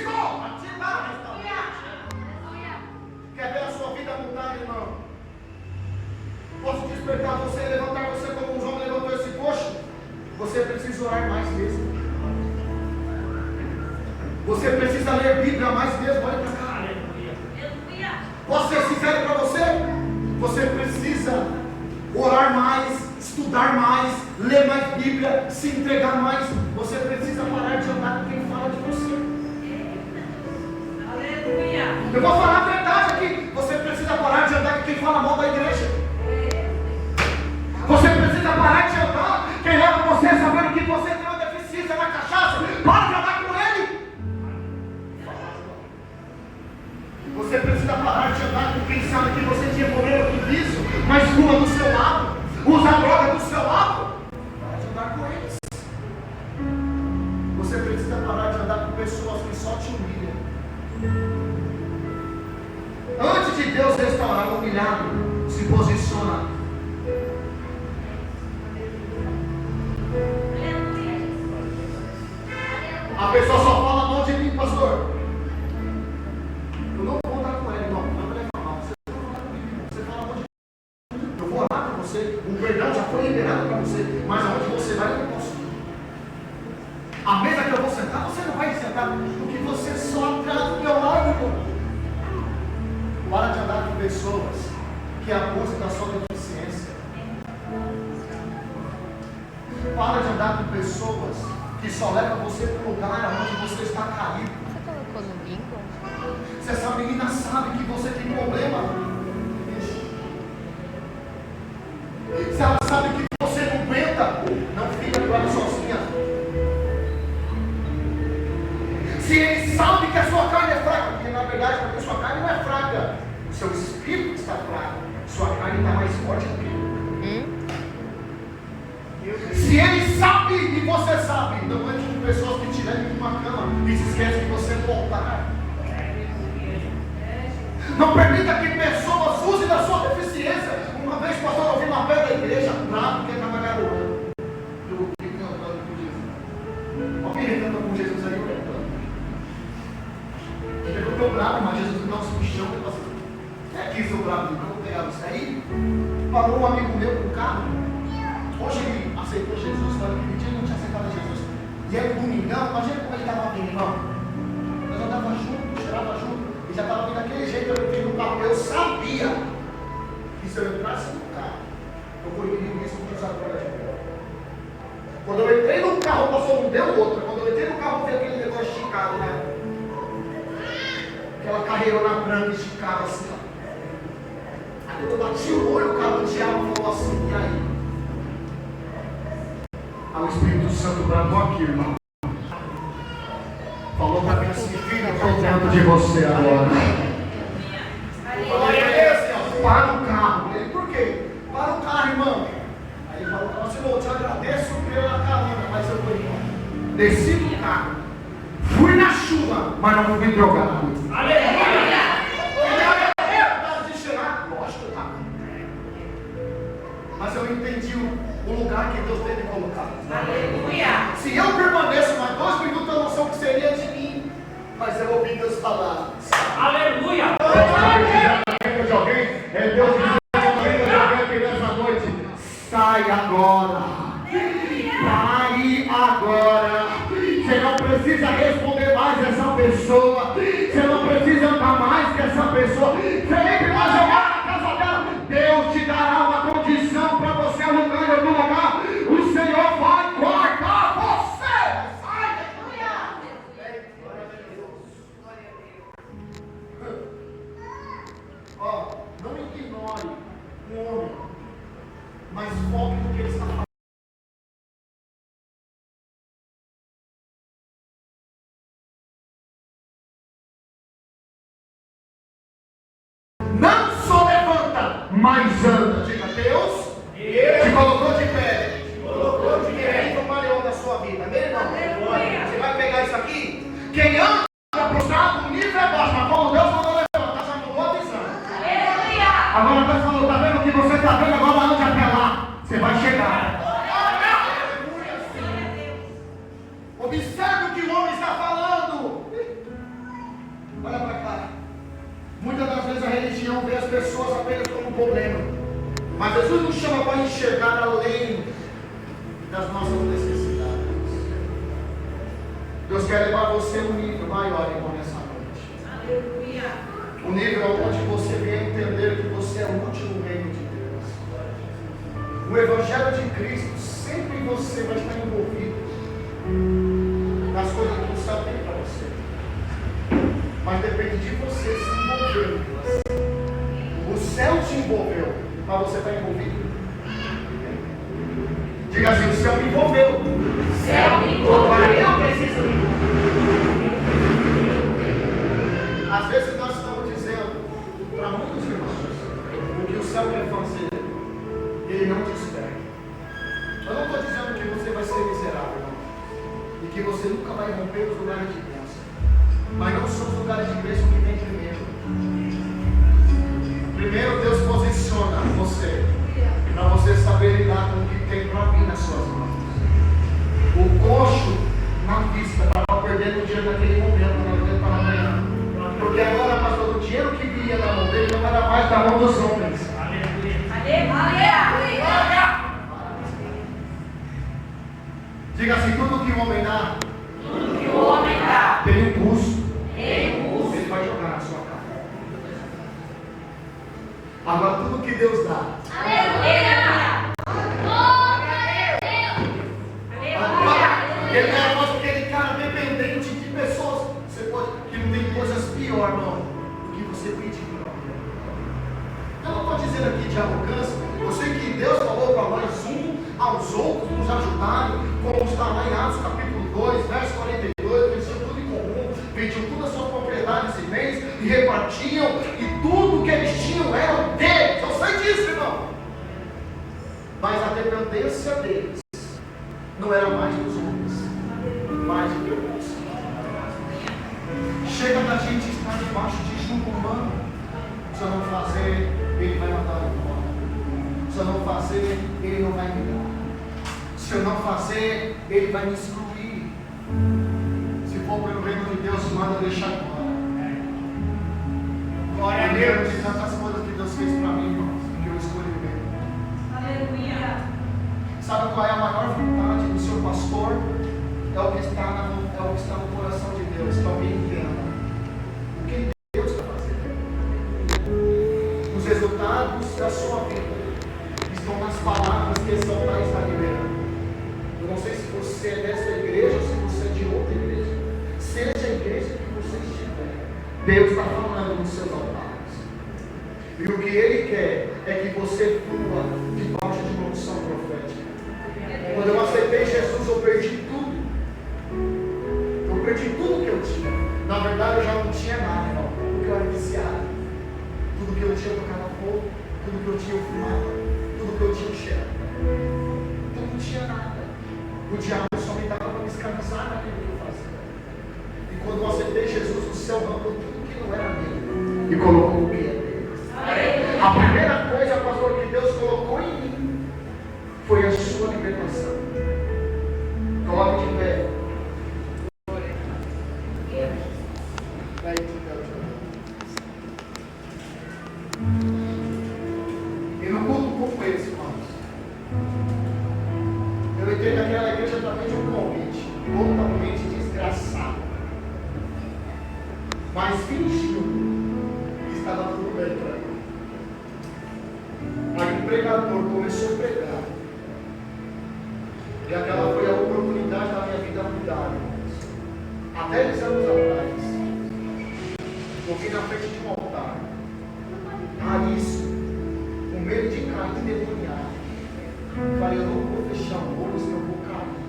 Quer ver a sua vida mudar, irmão? Posso despertar você e levantar você como um homem levantou esse coxo? Você precisa orar mais mesmo. Você precisa ler Bíblia mais mesmo. Olha para cá. Posso ser sincero para você? Você precisa orar mais, estudar mais, ler mais Bíblia, se entregar mais. Você precisa parar de andar com quem fala de você. Eu vou falar a verdade aqui. Você precisa parar de andar com quem fala mal da igreja. Você precisa parar de andar quem leva você sabendo que você tem uma deficiência na cachaça. Para de andar com ele. Você precisa parar de andar com quem sabe que você tinha problema com vício, mas fuma do seu lado, usa droga do seu lado. Para de andar com eles. Você precisa parar de andar com pessoas que só te humilham. Antes de Deus restaurar o humilhado, se posiciona. A pessoa só fala mal de mim, pastor. Eu não vou andar com ele, não. Não vai levar mal. Você não vai andar comigo. Você fala mal de mim. Eu vou orar para você. O perdão já foi liberado para você. Mas aonde você vai, eu não posso. A mesa que eu vou sentar, você não vai sentar. Porque você só atrás do meu lado, irmão. Para de andar com pessoas que abusam da sua deficiência. Para de andar com pessoas que só levam você para o lugar onde você está caído. Você colocou no bingo? Se essa menina sabe que você tem problema, se ela sabe que você não aguenta, não fica com ela sozinha. Se ele sabe que a sua carne é fraca, porque na verdade a sua carne não é fraca, o seu espírito está fraco, sua carne está mais forte do que ele. Se ele sabe e você sabe, não entre com pessoas que te levam para uma cama e se esquecem que você é do altar. Não permita que pessoas usem da sua deficiência. Uma vez pastor, eu ouvi uma pé da igreja, bravo, porque estava garoando. Eu ouvi cantando com Jesus. Alguém cantando com Jesus aí, eu cantando. Ele ficou bravo, mas Jesus me dá um puxão. Eu falei, é aqui seu bravo, eu vou pegar isso aí. Parou um amigo meu com o carro. Hoje ele aceitou Jesus, mas aquele dia ele não tinha aceitado Jesus. E era domingão, imagina como ele estava vindo, irmão. Nós andávamos juntos, cheirava junto, e já estava vindo daquele jeito, eu entrei no carro. Eu sabia que se eu entrasse no carro, eu correria o risco de usar droga de novo. Quando eu entrei no carro, o pastor não deu outra. Quando eu entrei no carro, eu vi aquele negócio esticado, né? Aquela carreirona branca esticada assim, ó. Aí quando eu bati o olho, o cara do diabo falou assim, e aí? Aí o Espírito Santo bradou aqui, irmão. Falou para mim assim, filho, eu estou dentro de você agora. Falei, assim, ó, para o carro. Ele, por quê? Para o carro, irmão. Aí ele falou, Senhor, eu te agradeço pela carona, mas eu vou embora. Desci do carro, fui na chuva, mas não fui drogado. Aleluia. De cheirar, lógico, tá? Mas eu entendi o lugar que Deus teve colocado. Aleluia. Se eu permaneço mais 2 minutos, eu não sei o que seria de mim. Mas eu ouvi Deus falar. Aleluia. De alguém, é Deus dizendo de alguém aqui nessa noite: sai agora. Sai agora. Você não precisa responder mais essa pessoa. Você não precisa andar mais que essa pessoa. Você entre mais jogar na casa dela. Deus te dará uma condição para você alugar em algum lugar. O Senhor vai guardar você. Sai, ó, não ignore o homem, mas foque no que ele está falando. Não só levanta, mas anda. Diga, Deus te colocou de pé. Ele trabalhou na sua vida. Amém, irmão? Você vai pegar isso aqui. Quem anda prostrado, o nível é baixo. Mas como Deus mandou levantar, já mudou a visão. Agora Deus falou: tá vendo o que você está vendo? Agora ande até lá. Você vai chegar. Observe o que o homem está falando. Olha para cá. Muitas das vezes a religião vê as pessoas apenas como um problema. Mas Jesus nos chama para enxergar além das nossas necessidades. Deus quer levar você a um nível maior, irmão, nessa noite. Um nível onde você venha entender que você é útil no reino de Deus. O Evangelho de Cristo, sempre você vai estar envolvido nas coisas que o céu tem para você. Mas depende de você se envolver. O céu te envolveu, mas você está envolvido. Diga assim: o céu me envolveu. Agora eu preciso me envolver. Às vezes nós estamos dizendo para muitos irmãos o que o céu quer fazer, ele não te espera. Eu não estou dizendo que você vai ser miserável, não. E que você nunca vai romper os lugares de bênção. Mas não são os lugares de bênção que vem primeiro. Primeiro Deus posiciona você para você saber lidar com o que tem para vir nas suas mãos. O coxo na vista estava perdendo dinheiro naquele momento, mas ele estava ganhando. Porque agora, pastor, o dinheiro que vinha da mão dele não era mais da mão dos homens. Diga assim: tudo que o homem dá tem um custo. Ele vai jogar na sua cara. Agora tudo que Deus dá. Ele não é mais aquele cara dependente de pessoas. Você pode, que não tem coisas piores, não, do que você pedir para alguém. Eu não estou dizendo aqui de arrogância. Eu sei que Deus falou para nós aos outros nos ajudarem, como está lá em Atos capítulo 2, verso 42, vendiam tudo em comum, vendiam todas as suas propriedades e bens e repartiam, e tudo que eles tinham era deles. Eu sei disso, irmão. Mas a dependência deles não era mais dos homens, mais de Deus. Chega da gente estar debaixo de jugo humano. Se eu não fazer, ele vai mandar eu embora. Se eu não fazer, ele não vai me dar. Se eu não fazer, ele vai me excluir. Se for pelo reino de Deus, manda deixar embora. Glória a Deus. De tantas coisas que Deus fez para mim, irmãos, que eu escolhi bem. Sabe qual é a maior vontade do seu pastor? É o que está no coração de Deus, que alguém entenda o que Deus está fazendo. Os resultados da sua vida estão nas palavras que esse altar está liberando. Eu não sei se você é dessa igreja ou se você é de outra igreja. Seja a igreja que você estiver, Deus está falando nos seus altares. E o que Ele quer é que você flua debaixo de uma unção profética. Quando eu aceitei Jesus, eu perdi tudo. Eu perdi tudo que eu tinha. Na verdade, eu já não tinha nada, irmão, porque eu era viciado. Tudo que eu tinha eu tocava fogo, tudo que eu tinha eu fumava, tudo que eu tinha eu cheirava. Eu não tinha nada. O diabo só me dava para me escravizar naquilo que eu fazia. E quando eu aceitei Jesus do céu arrancou tudo que não era dele e colocou o que é dele. A primeira coisa, pastor, que Deus colocou em mim foi a sua libertação. Coloque de pé. E no culto como esse, irmãos, eu entrei naquela igreja também de um convite totalmente desgraçado, mas fingindo que estava tudo bem para mim. Aí o pregador começou a pregar, e aquela foi a oportunidade da minha vida mudar, irmãos. Há 10 anos atrás, eu vim na frente de um altar, isso, com medo de cair endemoniado. Falei, eu não vou fechar o olho, senão eu vou cair.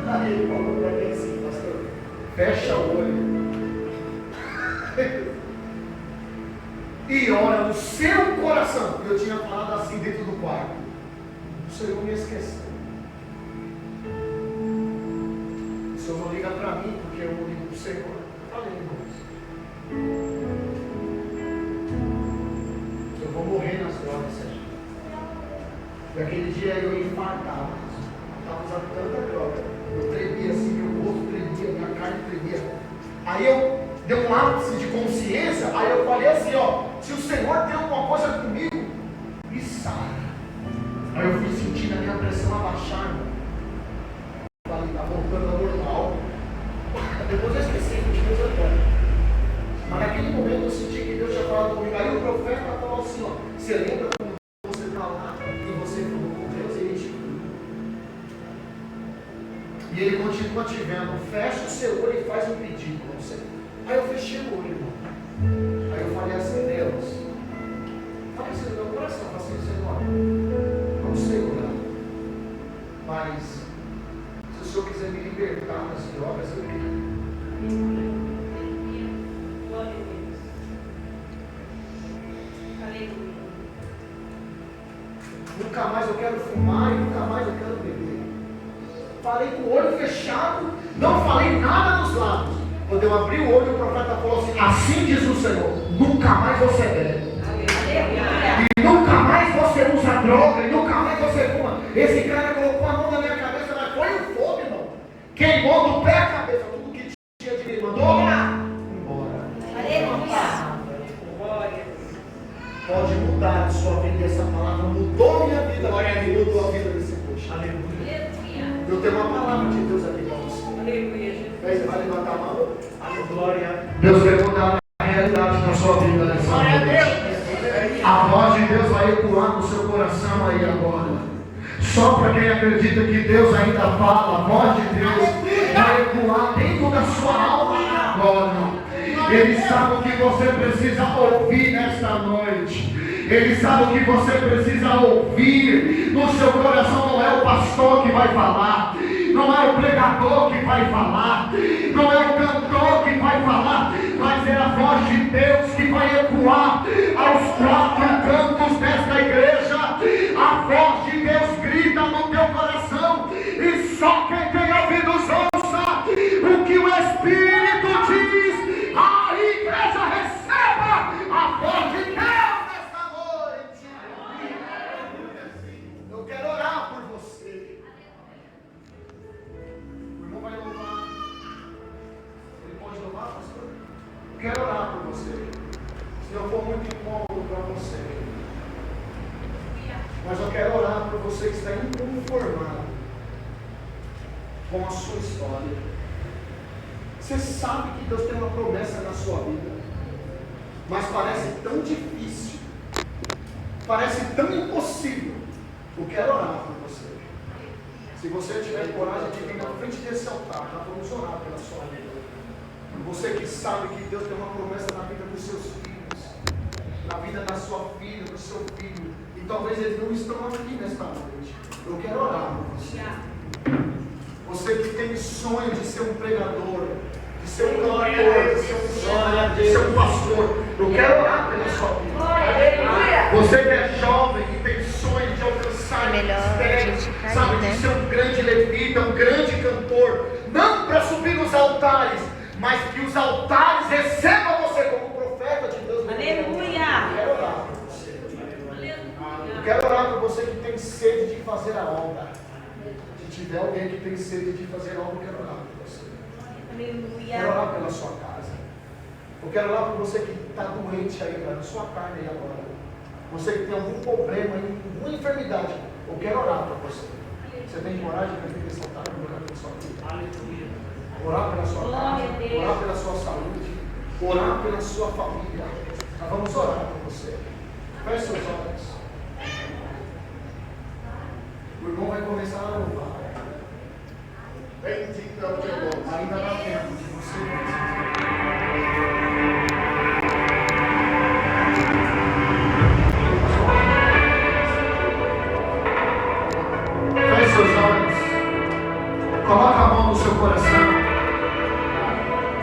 Aí ele falou para mim assim, pastor, fecha o olho e ora no seu coração. Eu tinha falado assim dentro do quarto. O Senhor me esqueceu. O Senhor não liga para mim, porque eu não ligo para o Senhor. Falei, irmãos, eu vou morrer nas drogas, Sérgio. E aquele dia eu infartava. Eu estava usando tanta droga. Eu tremia assim, meu rosto tremia, minha carne tremia. Aí eu dei um ápice de consciência. Aí eu falei assim, ó, se o Senhor tem alguma coisa comigo, me sai. Aí eu fui sentindo a minha pressão abaixar. Falei, tá voltando ao normal. Depois eu esqueci, continuei andando. Mas naquele momento eu senti que Deus tinha falado comigo. Aí o profeta falou assim, ó, você lembra quando você está lá e você falou com Deus e Ele te viu? E Ele continua te vendo. Fecha o seu olho e faz um pedido com você. Aí eu fechei o olho, irmão. Aí eu falei assim, Deus, falei assim no meu coração, falei assim, Senhor, não sei orar, mas se o Senhor quiser me libertar das drogas, eu quero. Glória a Deus. Aleluia. Nunca mais eu quero fumar e nunca mais eu quero beber. Falei com o olho fechado, não falei nada nos lábios. Quando eu abri o olho, o profeta falou assim, assim diz o Senhor, nunca mais você bebe. Aleluia. E nunca mais você usa droga, e nunca mais você fuma. Esse cara colocou a mão na minha cabeça, mas foi um fogo, irmão. Queimou do pé a cabeça, tudo que tinha de mim, mandou embora. Aleluia. Pode mudar a sua vida, essa palavra mudou minha vida, e mudou a vida desse coxo. Aleluia. Eu tenho uma palavra de Deus aqui para você. Aleluia, Jesus. Você vai levantar a mão? Glória. Deus vai mudar a realidade da sua vida nessa noite. A voz de Deus vai ecoar no seu coração aí agora. Só para quem acredita que Deus ainda fala, a voz de Deus vai ecoar dentro da sua alma agora. Ele sabe o que você precisa ouvir nesta noite. Ele sabe o que você precisa ouvir. No seu coração não é o pastor que vai falar, não é o pregador que vai falar, não é o cantor que vai falar, mas é a voz de Deus que vai ecoar aos 4 cantos desta igreja. A voz de Deus grita no teu coração, e só quem tem ouvidos ouça o que o Espírito diz. A igreja receba a voz de Deus nesta noite. Eu quero orar por você. O irmão vai louvar. Ele pode louvar, pastor? Eu quero orar por você. Se não for muito incômodo para você, mas eu quero orar por você que está inconformado com a sua história. Você sabe que Deus tem uma promessa na sua vida, mas parece tão difícil, parece tão impossível. Eu quero orar por você. Se você tiver coragem de vir na frente desse altar, já vamos orar pela sua vida. Você que sabe que Deus tem uma promessa na vida dos seus filhos, na vida da sua filha, do seu filho, e talvez eles não estão aqui nesta noite. Eu quero orar por você. Você que tem sonho de ser um pregador, de ser um cantor, de ser um missionário, de ser um pastor, eu quero orar pela sua vida. Você que é jovem, que tem sonho de alcançar ministério, sabe, de ser um grande levita, um grande cantor, não para subir nos altares, mas que os altares recebam você como profeta de Deus. Aleluia. Eu quero orar por você. Eu quero orar por você que tem sede de fazer a obra. Se tiver alguém que tem sede de fazer a obra, eu quero orar por você. Aleluia. Quero orar pela sua casa. Eu quero orar por você que está doente aí, na sua carne aí agora. Você que tem algum problema, alguma enfermidade. Eu quero orar por você. Você tem coragem de vir nesse altar e orar pela sua vida? Aleluia. Orar pela sua casa, orar pela sua saúde, orar pela sua família. Nós vamos orar por você. Feche seus olhos. O irmão vai começar a louvar. Bendito é o teu nome. Ainda dá tempo de você. Feche seus olhos. Coloca a mão no seu coração.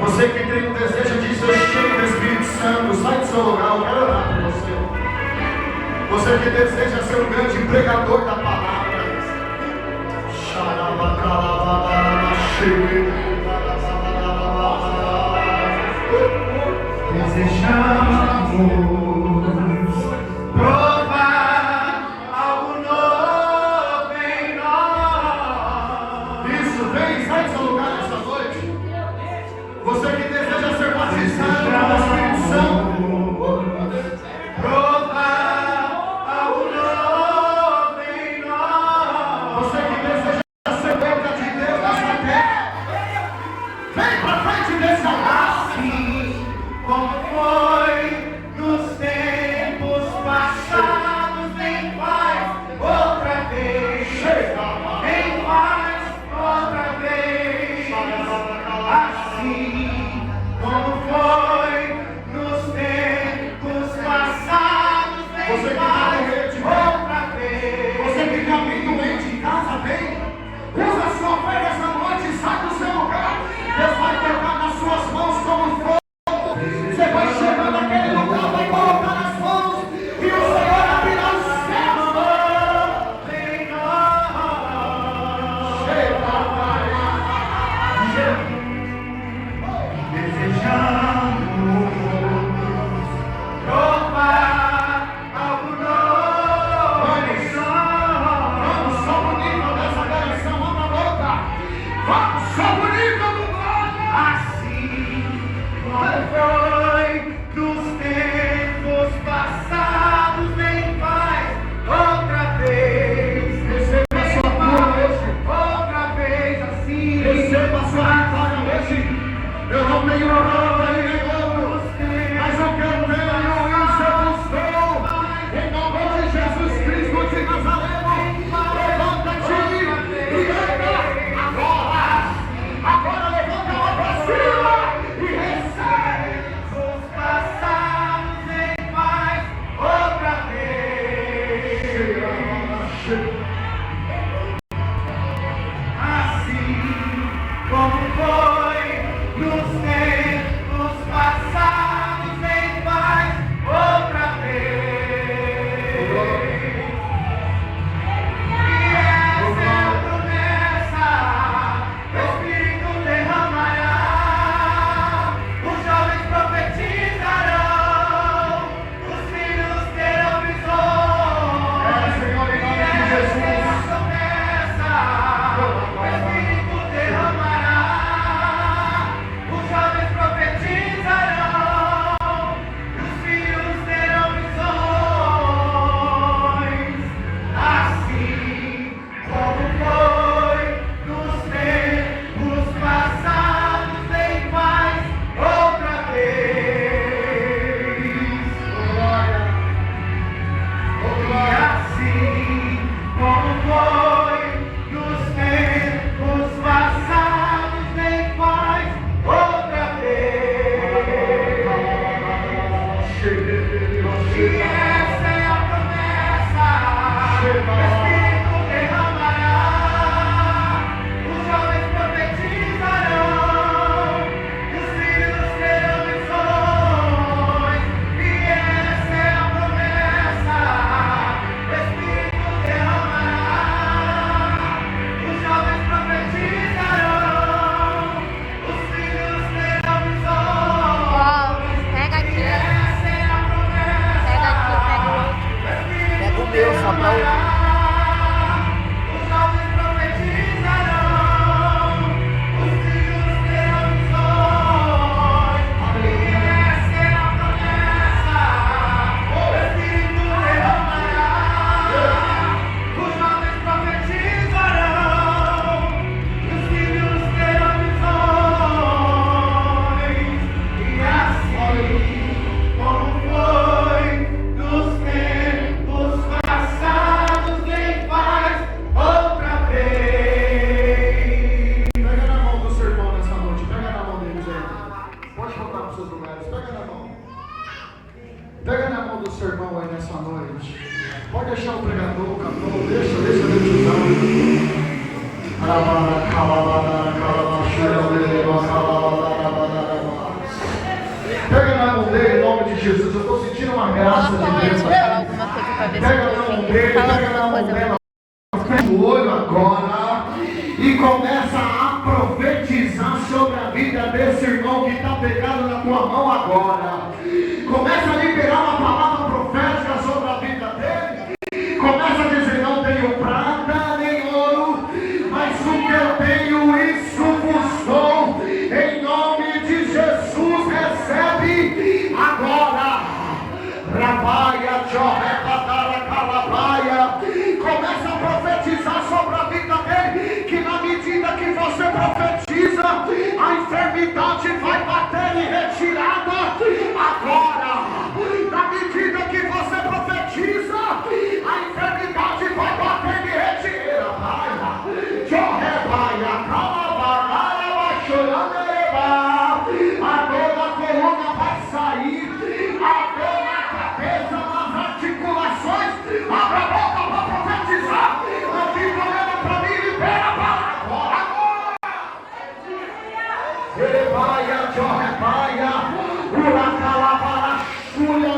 Você que tem um desejo de ser cheio do Espírito Santo, sai do seu lugar, eu quero orar por você. Você que deseja ser um grande pregador da palavra. Desejamos provar algo novo em nós. Isso, vem, sai do seu lugar nessa noite. Você que deseja ser batizado no Espírito Santo, provar algo novo em nós. Você que deseja ser boca de Deus nessa terra, vem pra frente desse altar. Assim como foi nos tempos Pega na mão dele, em nome de Jesus. Eu estou sentindo uma graça de Deus. Falar alguma coisa pra ver se Pega eu na tô mão ouvindo. dele, Fala pega na alguma mão coisa. dela. Fecha o olho agora e começa a profetizar sobre a vida desse irmão que está pegado na tua mão agora. Começa a liberar uma palavra profética sobre a vida dele. Começa a dizer: não tenho prata nem ouro, mas o que eu tenho, isso vos dou. Em nome de Jesus, recebe agora. Rabaia, Jorrebatara, Calabaia. Começa a profetizar sobre a vida dele, que na medida que você profetiza, a enfermidade vai bater em retirada agora. Na medida que você profetiza, a enfermidade vai bater em retirada. Jorrebaia, Calabaia, Choramereba. A dor da coluna vai sair. A dor na cabeça, nas articulações. Abra a boca para profetizar. Não tem problema para mim, libera para agora. Rebaia, Jorrebaia, Uracalabara, Xulha,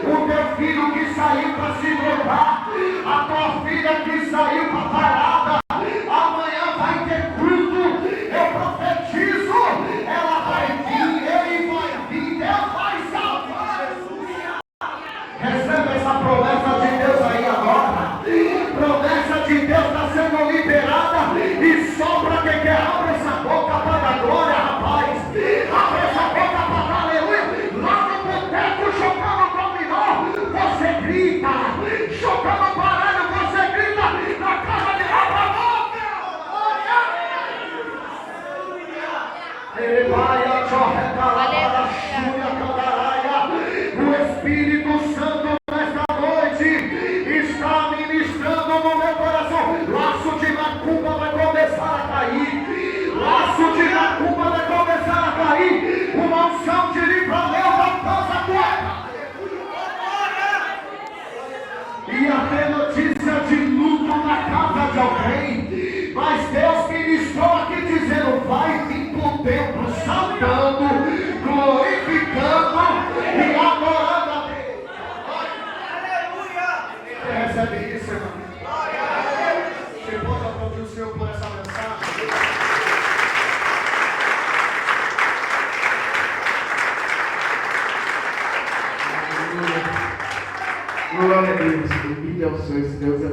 o teu filho que saiu para se drogar, a tua filha que saiu para parada, amanhã vai ter culto. Eu profetizo, ela vai vir, ele vai vir, Deus vai salvar. Recebe essa promessa de Deus aí agora. Promessa de Deus está sendo liberada. E só para quem quer, abre essa boca para dar glória, rapaz. Abre essa boca para dar aleluia. Lá no boteco, jogando dominó, você grita. Jogando baralho, você grita. Na casa de abra a boca. Ele vai a chorretar, o Espírito Santo nesta noite está ministrando no meu coração. Laço de macumba vai começar a cair. Laço de macumba vai começar a cair. Uma unção de livramento após a tua. E até notícia de luto na casa de alguém. Mas Deus ministrou aqui dizendo: vai vir pro templo saltando, glorificando e adorando a Deus. Você recebe isso, irmão? Você pode aplaudir o Senhor por essa mensagem? Glória a Deus, bendito é o Senhor, esse Deus